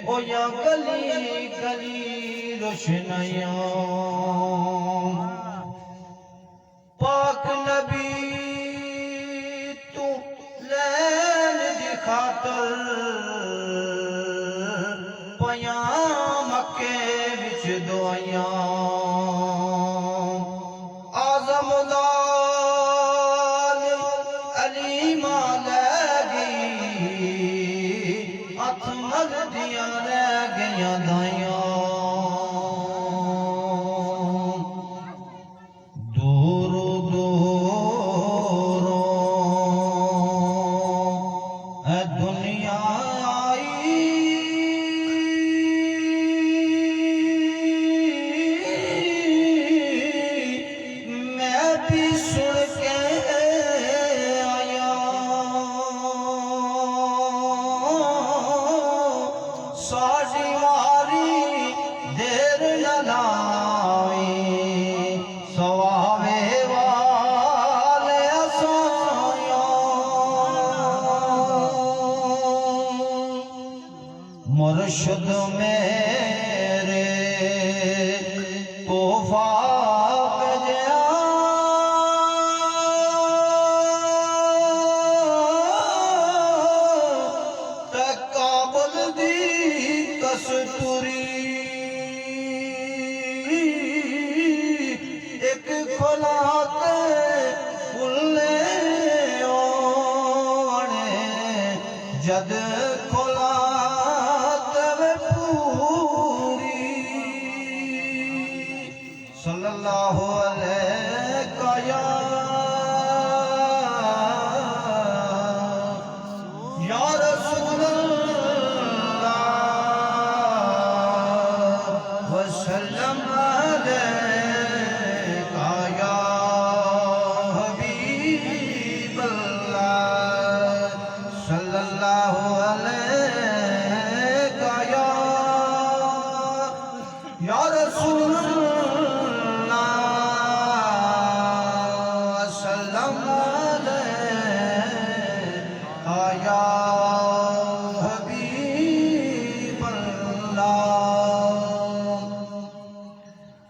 او یا گلی گلی روشنیاں پاک نبی تو لین دی خاطر پیاں مکے وچ دعائیاں آزم لال علی ماں لے گئی اتمل دیاں رہ گیاں دائیاں مرشد میرے توفہ بجیا تقابل دی کستوری ایک کھلاتے پلے اوڑے جد کھلا صلی اللہ علیہ یا رسول اللہ وسلم علیہ یا حبیب اللہ صلی اللہ علیہ یا رسول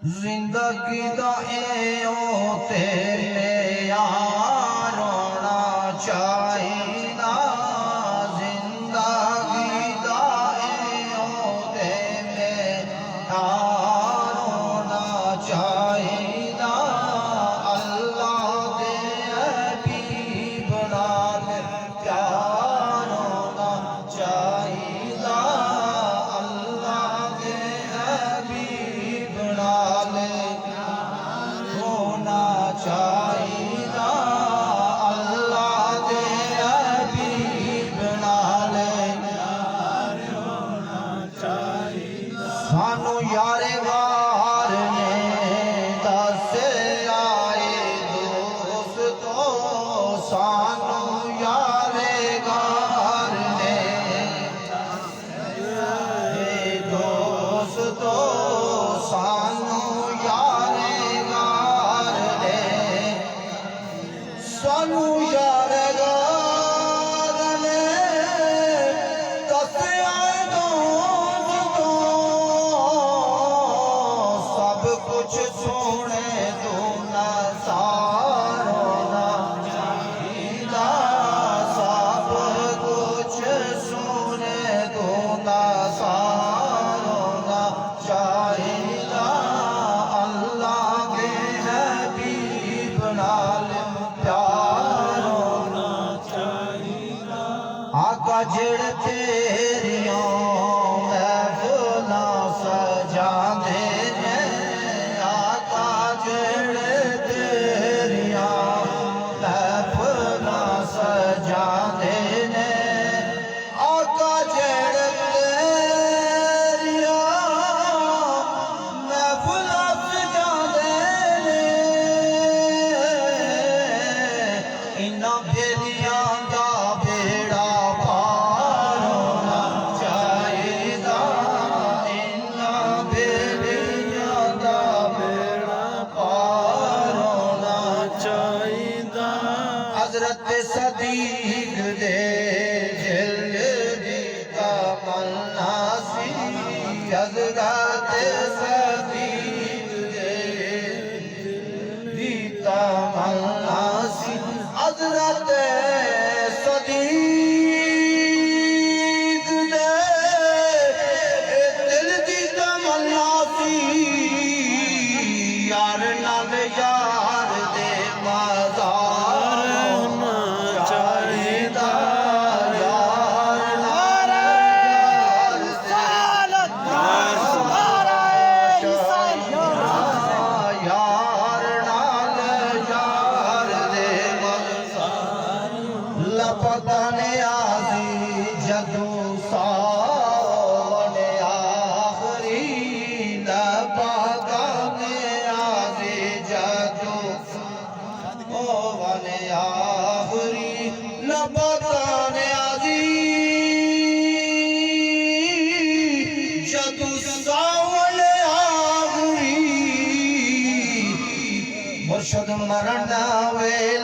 زندگی دا ایوتے یار رونا چاہیدا زندگی دا ایوتے یار رونا چاہیدا اللہ دے حبیب نال پیار ہونا چاہیدا اللہ دے حبیب نال ہونا چاہیدا اللہ دے حبیب نال ہونا چاہیدا سانو یار غار نے دس آئے دوستو سانو یار غار نے دوستو سانو یار غار نے سانو یار غار نے دس آئے دوستو سب کچھ سونے تو نثارنا چاہیدا سب کچھ سونے تو نثارنا چاہیدا اللہ کے حبیب نال پیار ہونا چاہیدا آقا جڑ تیریاں محفلاں سجاندے نے آقا حضرت صدیق دے دیتا ملنا سی حضرت صدیق دے دل دیتا ملنا سی یار نال یار دے مزار ہونا چاہیدا پتہ نیازی جدو ساون آخری پتہ نیازی جدو ساون آخری پتہ نیازی جدو ساون آخری مرشد مرنا وے